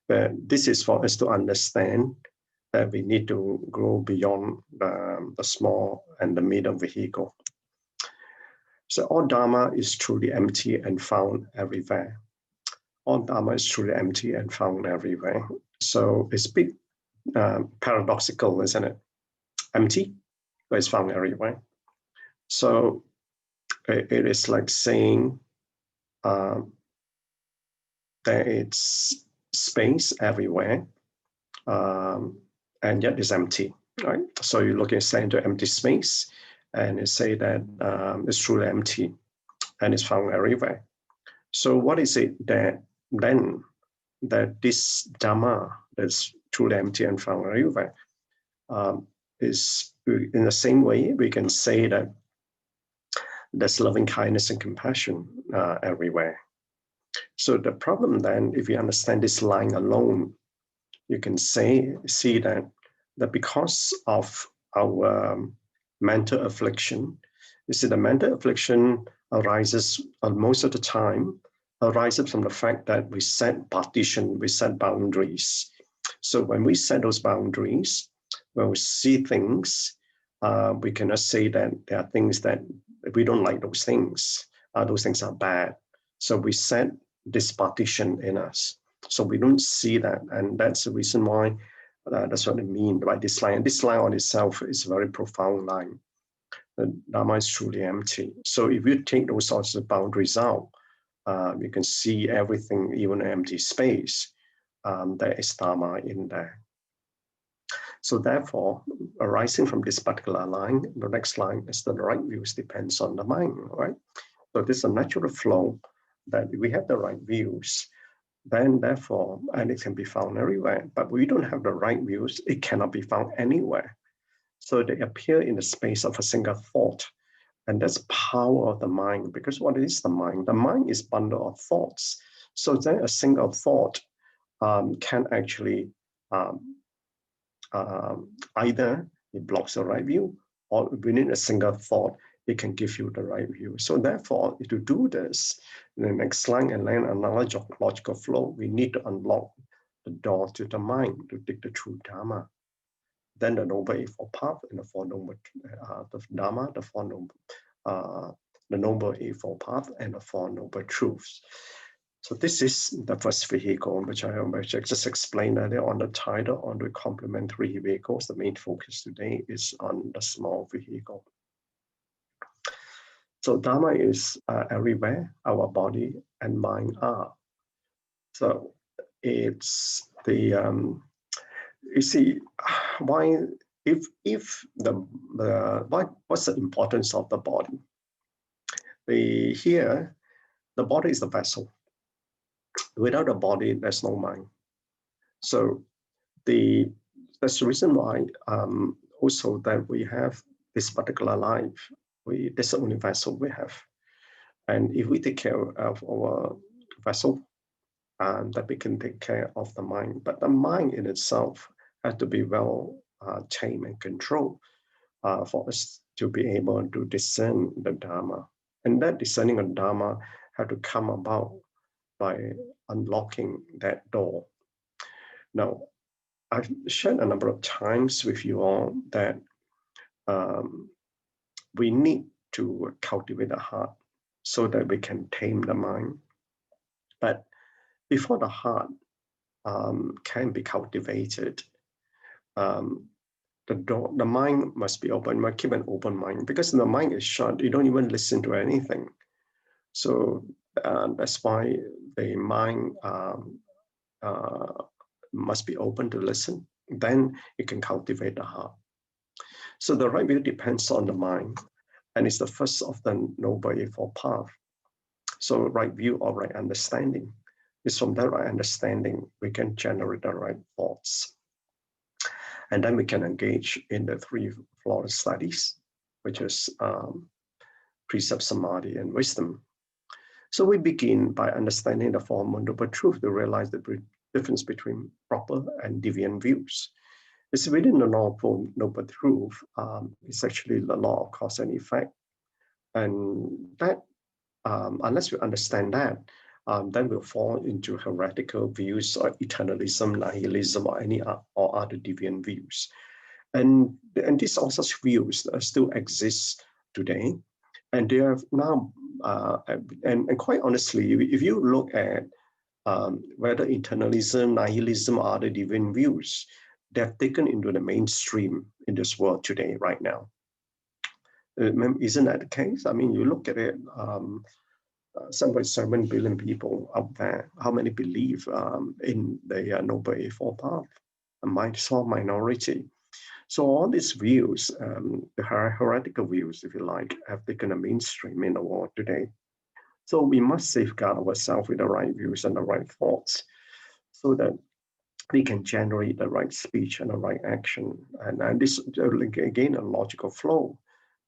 But this is for us to understand that we need to grow beyond the small and the middle vehicle. So all Dharma is truly empty and found everywhere. All Dharma is truly empty and found everywhere. So it's a bit paradoxical, isn't it? Empty, but it's found everywhere. So it is like saying that it's space everywhere, and yet it's empty, right? So you look into empty space, and it say that it's truly empty, and it's found everywhere. So what is it that then that this Dhamma that's truly empty and found everywhere is in the same way we can say that there's loving kindness and compassion everywhere. So the problem then, if you understand this line alone, you can see that because of our mental affliction, you see the mental affliction arises most of the time, arises from the fact that we set partition, we set boundaries. So when we set those boundaries, when we see things, we cannot say that there are things that we don't like those things are bad. So we set this partition in us. So we don't see that. And that's the reason why that's what I mean by this line. And this line on itself is a very profound line. The Dharma is truly empty. So if you take those sorts of boundaries out, you can see everything, even empty space. There is Dharma in there. So therefore, arising from this particular line, the next line is that the right views depends on the mind, right? So this is a natural flow that we have the right views, then therefore, and it can be found everywhere, but we don't have the right views, it cannot be found anywhere. So they appear in the space of a single thought. And that's power of the mind, because what is the mind? The mind is bundle of thoughts. So then a single thought can actually either it blocks the right view, or within a single thought, it can give you the right view. So therefore, to do this, in the next line and learn analogical flow, we need to unlock the door to the mind to take the true Dharma. Then the Noble Eightfold Path and the Four Noble the Dharma, the Noble Eightfold Path and the Four Noble Truths. So this is the first vehicle, which I just explained earlier on the title on the complementary vehicles. The main focus today is on the small vehicle. So Dharma is everywhere, our body and mind are. So it's the, you see, why, what's the importance of the body? Here, the body is the vessel. Without a body, there's no mind. So that's the reason why also that we have this particular life. That's the only vessel we have. And if we take care of our vessel, that we can take care of the mind. But the mind in itself has to be well tamed and controlled for us to be able to discern the Dharma. And that discerning of Dharma had to come about by unlocking that door. Now, I've shared a number of times with you all that we need to cultivate the heart so that we can tame the mind. But before the heart can be cultivated, the mind must be open. We keep an open mind, because the mind is shut. You don't even listen to anything. So that's why the mind must be open to listen. Then you can cultivate the heart. So the right view depends on the mind, and it's the first of the Noble Eightfold Path. So right view or right understanding. It's from that right understanding we can generate the right thoughts. And then we can engage in the three flawless studies, which is precept, samadhi, and wisdom. So we begin by understanding the Four Noble Truths to realize the difference between proper and deviant views. It's within the law of Four Noble Truth. It's actually the law of cause and effect. And that, unless we understand that, then we'll fall into heretical views or eternalism, nihilism, or any or other deviant views. And these all such views still exist today. And they are now, and quite honestly, if you look at whether internalism, nihilism, or other deviant views, they've taken into the mainstream in this world today, right now. Isn't that the case? I mean, you look at it, 7.7 billion people out there. How many believe in the Noble Eightfold Path? A small minority. So all these views, the heretical views, if you like, have taken a mainstream in the world today. So we must safeguard ourselves with the right views and the right thoughts, so that we can generate the right speech and the right action. And this, again, a logical flow.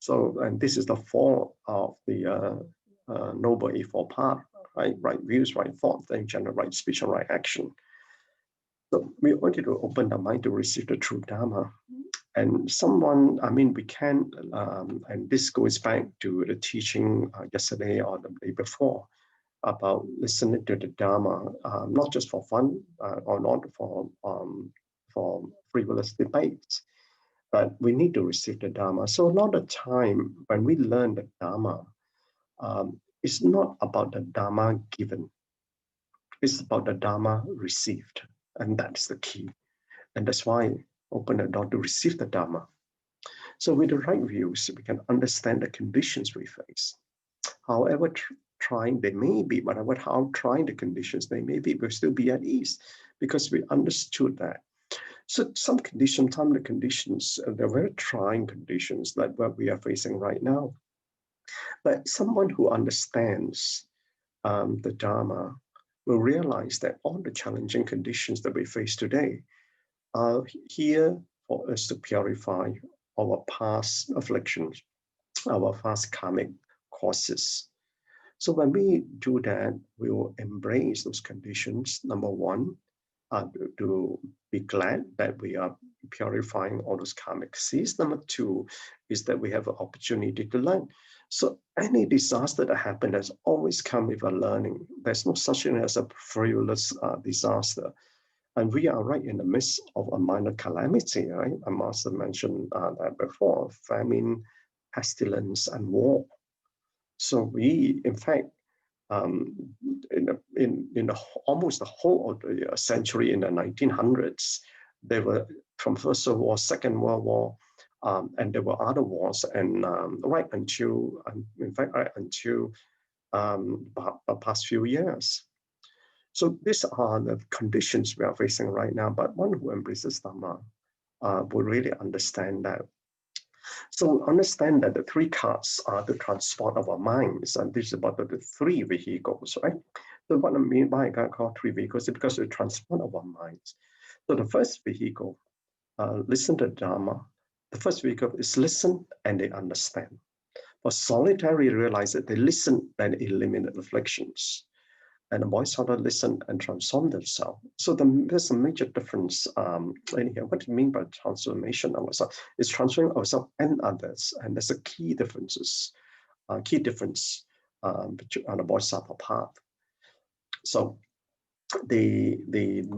So, and this is the fall of the Noble Eightfold Path, right? Right views, right thoughts, then generate right speech and right action. So we wanted to open the mind to receive the true Dharma. And someone, I mean, we can, and this goes back to the teaching yesterday or the day before, about listening to the Dharma, not just for fun or not for frivolous debates, but we need to receive the Dharma. So a lot of time when we learn the Dharma, it's not about the Dharma given, it's about the Dharma received. And that's the key. And that's why open the door to receive the Dharma. So with the right views, we can understand the conditions we face. However trying they may be, whatever how trying the conditions they may be, we'll still be at ease because we understood that. So some conditions, some of the conditions, they're very trying conditions like what we are facing right now. But someone who understands the Dharma will realize that all the challenging conditions that we face today are here for us to purify our past afflictions, our past karmic causes. So when we do that, we will embrace those conditions. Number one, to be glad that we are purifying all those karmic seeds. Number two is that we have an opportunity to learn. So any disaster that happens has always come with a learning. There's no such thing as a frivolous disaster. And we are right in the midst of a minor calamity, right? A master mentioned that before, famine, pestilence, and war. So we, in fact, in almost the whole of the century in the 1900s, they were from First World War, Second World War, and there were other wars, and right until, in fact, right until the past few years. So these are the conditions we are facing right now, but one who embraces Dhamma will really understand that. So understand that the three cards are the transport of our minds, and this is about the three vehicles, right? So what I mean by I call three vehicles is because of the transport of our minds. So the first vehicle, listen to Dharma. The first vehicle is listen and they understand. For solitary, realize that they listen and eliminate afflictions. And the Bodhisattva listen and transform themselves. So there's a major difference in here. What do you mean by transformation of ourselves? It's transforming ourselves and others, and there's a key difference on the Bodhisattva path. So the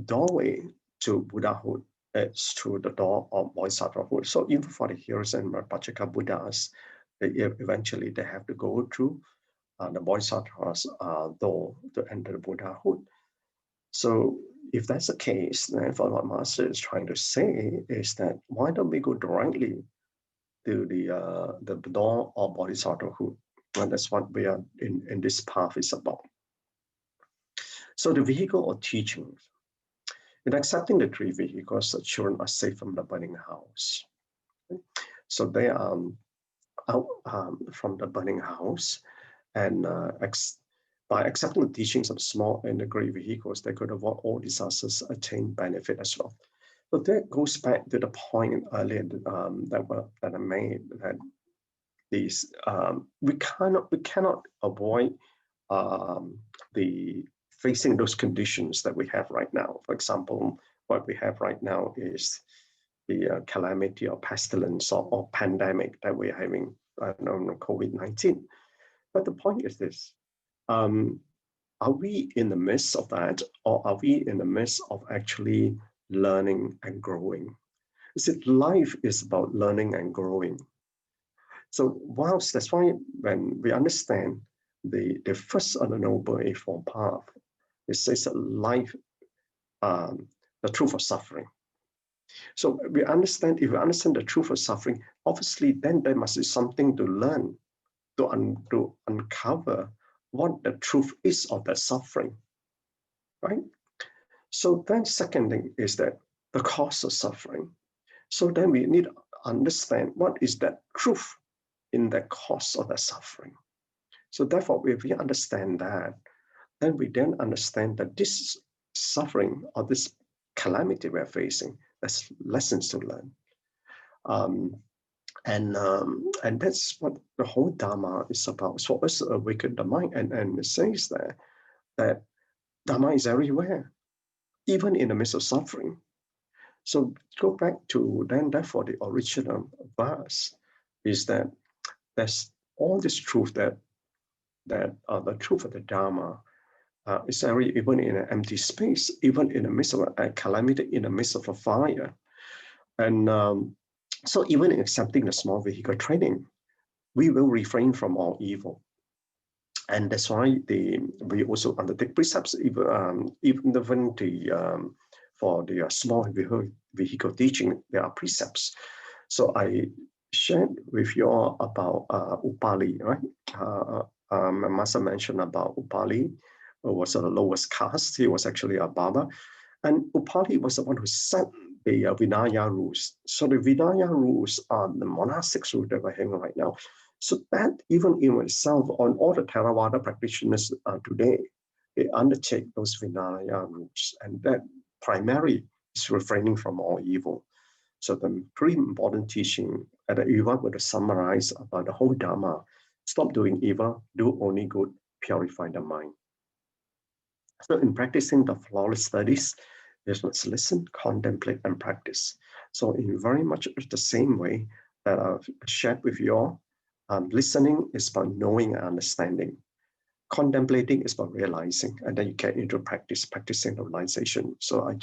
doorway to Buddhahood is through the door of Bodhisattvahood. So even for the heroes and Pachaka Buddhas, eventually they have to go through the Bodhisattva's door to enter the Buddhahood. So if that's the case, then what Master is trying to say is that why don't we go directly to the door of Bodhisattvahood? And that's what we are in this path is about. So the vehicle of teachings. In accepting the three vehicles, the children are safe from the burning house. So they are out from the burning house, and by accepting the teachings of small and the great vehicles, they could avoid all disasters, attain benefit as well. So that goes back to the point earlier that I made, that these we cannot avoid the facing those conditions that we have right now. For example, what we have right now is the calamity or pestilence or pandemic that we're having, COVID-19. But the point is this, are we in the midst of that, or are we in the midst of actually learning and growing? Is it life is about learning and growing? So whilst that's why when we understand the first of the Noble Eightfold Path, it says that life, the truth of suffering. So we understand, if we understand the truth of suffering, obviously then there must be something to learn, to uncover what the truth is of that suffering, right? So then second thing is that the cause of suffering. So then we need to understand what is that truth in the cause of the suffering. So therefore, if we understand that, then we then understand that this suffering or this calamity we're facing, there's lessons to learn. And that's what the whole Dharma is about. So for us to awaken the mind, and it says there that Dharma is everywhere, even in the midst of suffering. So go back to then, therefore, the original verse is that there's all this truth that the truth of the Dharma is very, even in an empty space, even in the midst of a calamity, in the midst of a fire. And so even in accepting the small vehicle training, we will refrain from all evil. And that's why we also undertake precepts, even for the small vehicle teaching, there are precepts. So I shared with you all about Upali, right? My master mentioned about Upali, who was the lowest caste. He was actually a Baba. And Upali was the one who set the Vinaya rules. So the Vinaya rules are the monastic rules that we're having right now. So that even in itself, on all the Theravada practitioners today, they undertake those Vinaya rules. And that primarily is refraining from all evil. So the three important teaching, and if I were to summarize about the whole Dharma, stop doing evil, do only good, purify the mind. So in practicing the flawless studies, is let's listen, contemplate, and practice. So in very much the same way that I've shared with you all, listening is about knowing and understanding. Contemplating is about realizing, and then you get into practicing the realization. So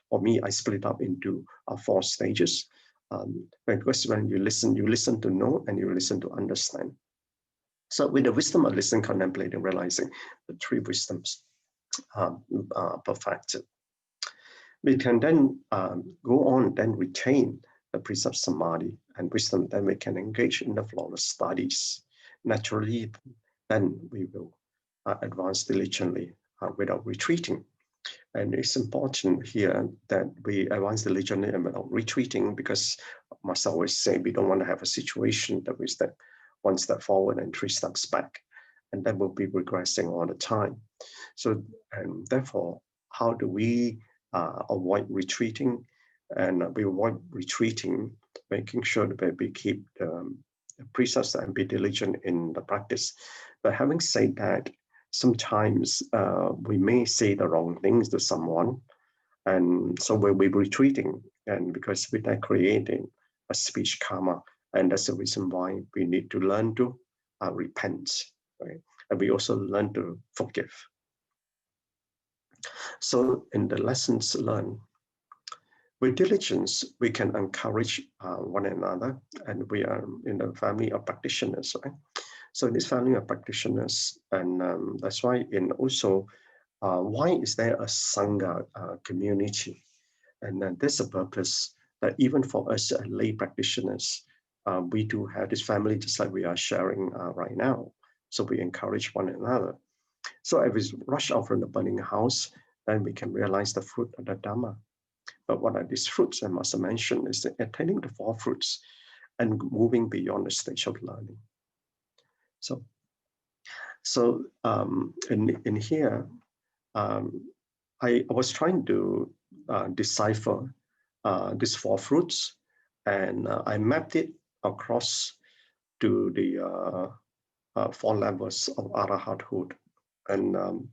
for me, I split up into 4 stages. Because when you listen to know, and you listen to understand. So with the wisdom of listening, contemplating, realizing, the 3 wisdoms perfected. We can then go on, then retain the precept samadhi and wisdom, then we can engage in the flawless studies. Naturally, then we will advance diligently without retreating. And it's important here that we advance diligently and without retreating, because I must always say we don't want to have a situation that we step 1 step forward and 3 steps back, and then we'll be regressing all the time. So, and therefore, how do we avoid retreating? And we avoid retreating, making sure that we keep the precepts and be diligent in the practice. But having said that, sometimes we may say the wrong things to someone, and so we'll be retreating, and because we're creating a speech karma, and that's the reason why we need to learn to repent, right? And we also learn to forgive. So in the lessons learned, with diligence, we can encourage one another, and we are in the family of practitioners, right? So in this family of practitioners, and that's why in also, why is there a Sangha community? And then there's a purpose that even for us lay practitioners, we do have this family just like we are sharing right now. So we encourage one another. So if we rush out from the burning house, then we can realize the fruit of the Dhamma. But what are these fruits? I must mention is that attaining the 4 fruits and moving beyond the stage of learning. So in here, I was trying to decipher these 4 fruits, and I mapped it across to the 4 levels of arahathood. And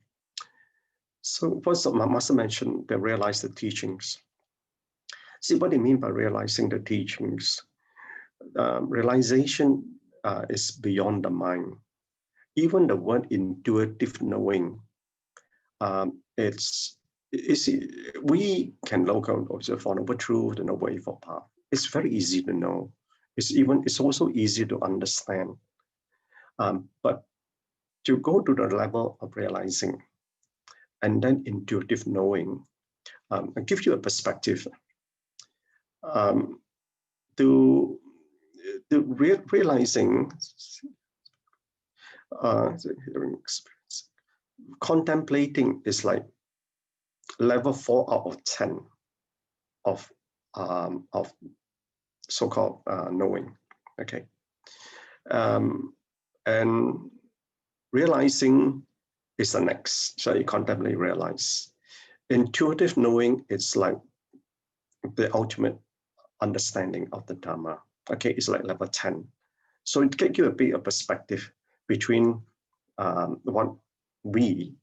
so first, my master mentioned they realize the teachings. See what they mean by realizing the teachings. Realization is beyond the mind. Even the word intuitive knowing we can look out also for noble truth and noble evil path. It's very easy to know. It's also easy to understand. But to go to the level of realizing and then intuitive knowing, and give you a perspective. Realizing contemplating is like level 4 out of 10 of so-called knowing. Okay, and realizing is the next. So you contemplate, realize. Intuitive knowing is like the ultimate understanding of the Dharma. Okay, it's like level 10. So it gives you a bit of perspective between what we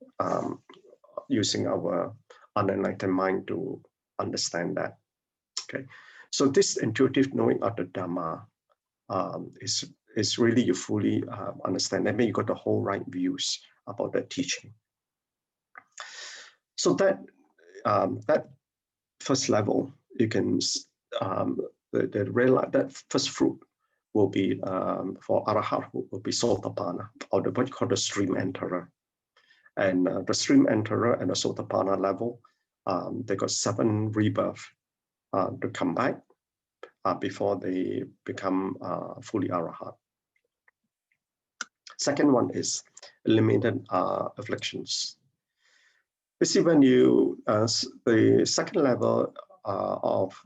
using our unenlightened mind to understand that. Okay, so this intuitive knowing of the Dharma is really you fully understand. That means you got the whole right views about the teaching. So that that first level, you can that first fruit will be for Arahat will be Sotapanna, or what you call the stream enterer. And the stream enterer and the Sotapanna level, they got 7 rebirths to come back before they become fully Arahat. Second one is eliminated afflictions. You see, when you the second level of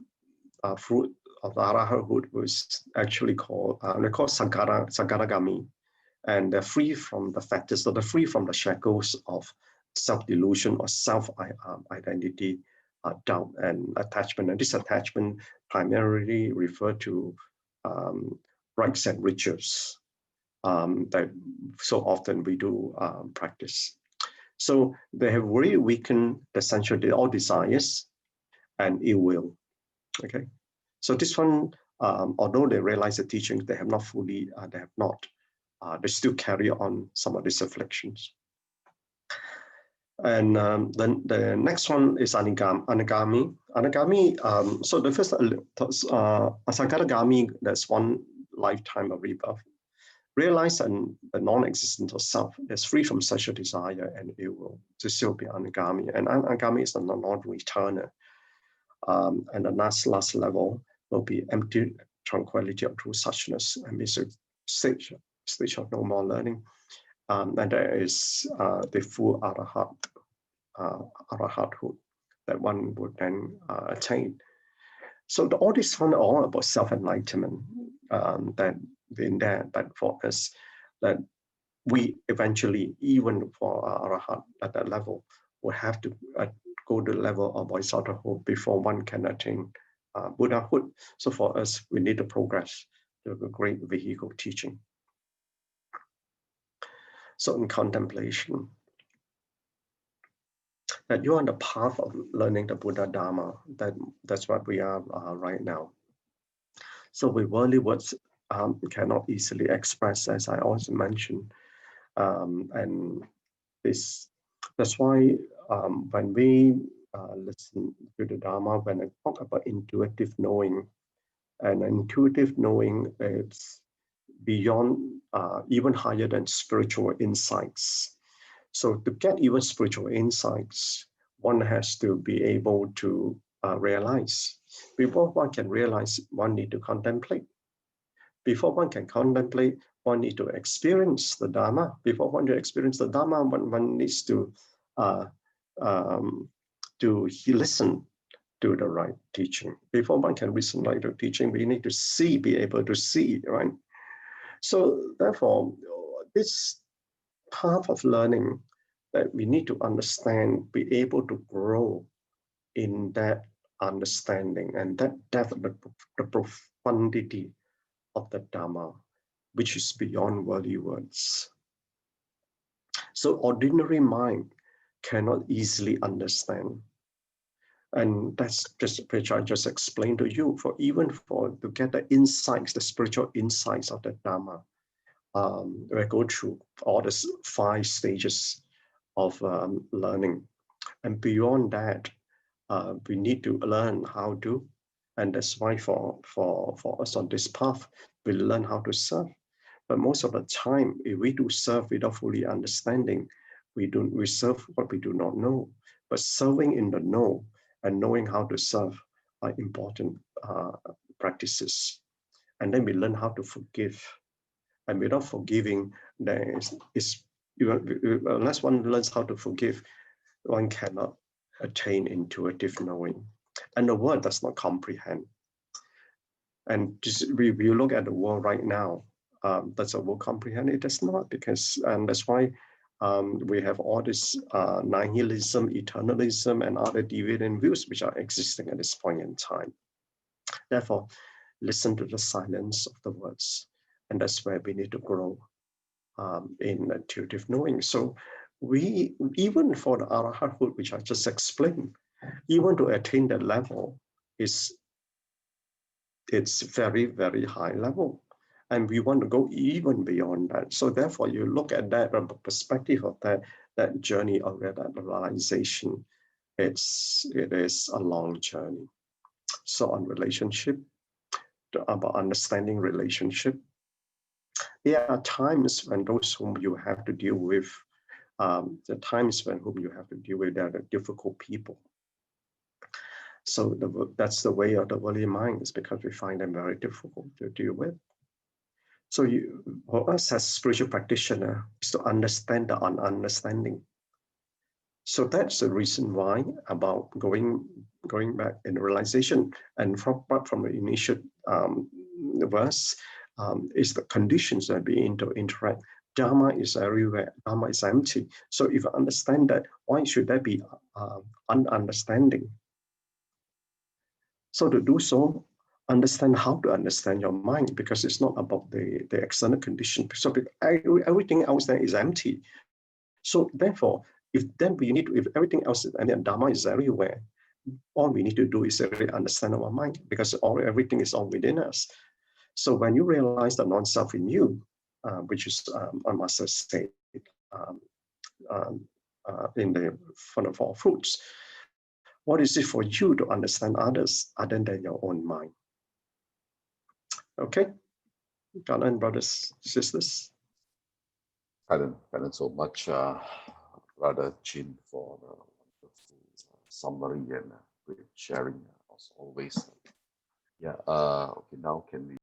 fruit of the Arahathood was actually called they call Sagaragami, and they're free from the factors, so they're free from the shackles of self-delusion or self-identity, doubt and attachment. And this attachment primarily refer to rites and rituals that so often we do practice. So they have really weakened essentially all desires and ill will. Okay, so this one, although they realize the teachings, they have not fully, they still carry on some of these afflictions. And then the next one is Anagami. So the first Asagaragami, that's one lifetime of rebirth. Realize the non-existence of self is free from sexual desire and ill will to still be Anagami. And Anagami is the non-returner. And the last level will be empty tranquility of true suchness, and it's a stage of no more learning. And there is the full arahathood that one would then attain. So all this one are all about self-enlightenment that in there, that for us, that we eventually, even for arahat at that level, will have to go to the level of bodhisattvahood before one can attain Buddhahood. So for us, we need to progress to a great vehicle teaching. So in contemplation, that you're on the path of learning the Buddha Dharma, that's what we are right now. So with worldly words cannot easily express, as I also mentioned, and that's why when we listen to the Dharma, when I talk about intuitive knowing, and intuitive knowing is beyond, even higher than spiritual insights. So to get even spiritual insights, one has to be able to realize. Before one can realize, one need to contemplate. Before one can contemplate, one need to experience the Dharma. Before one to experience the Dharma, one needs to listen to the right teaching. Before one can listen to the teaching, we need to see, be able to see, right? So therefore, this path of learning that we need to understand, be able to grow in that understanding and that depth of the profundity of the Dharma, which is beyond worldly words. So ordinary mind cannot easily understand. And that's just which I just explained to you, for even for to get the insights, the spiritual insights of the Dharma, we go through all these 5 stages of learning. And beyond that, we need to learn how to, and that's why for us on this path, we learn how to serve. But most of the time, if we do serve without fully understanding, we serve what we do not know. But serving in the know and knowing how to serve are important practices. And then we learn how to forgive. And without forgiving, unless one learns how to forgive, one cannot attain intuitive knowing. And the world does not comprehend. And just, we look at the world right now, does the world comprehend? It does not, because that's why we have all this nihilism, eternalism, and other deviant views which are existing at this point in time. Therefore, listen to the silence of the words, and that's where we need to grow in intuitive knowing. So we, even for the arahanthood, which I just explained, even to attain that level, it's very, very high level. And we want to go even beyond that. So therefore, you look at that from the perspective of that journey of that realization, it is a long journey. So on relationship, about understanding relationship, there are times when those whom you have to deal with, the times when whom you have to deal with, are the difficult people. So that's the way of the worldly mind, is because we find them very difficult to deal with. So for us as spiritual practitioner, is to understand the ununderstanding. So that's the reason why about going back in realization, and from the initial verse, is the conditions that we interact. Dharma is everywhere. Dharma is empty. So if you understand that, why should there be ununderstanding? So to do so, understand how to understand your mind, because it's not about the external condition. So everything else there is empty. So therefore, if everything else and Dharma is everywhere, all we need to do is really understand our mind, because everything is all within us. So when you realize the non-self in you, which is I must say in the front of all fruits, what is it for you to understand others other than your own mind? Okay, Gan En, brothers, sisters. Thank you so much, BrotherChin, for the wonderful summary and great sharing as always. Yeah. Okay. Now can we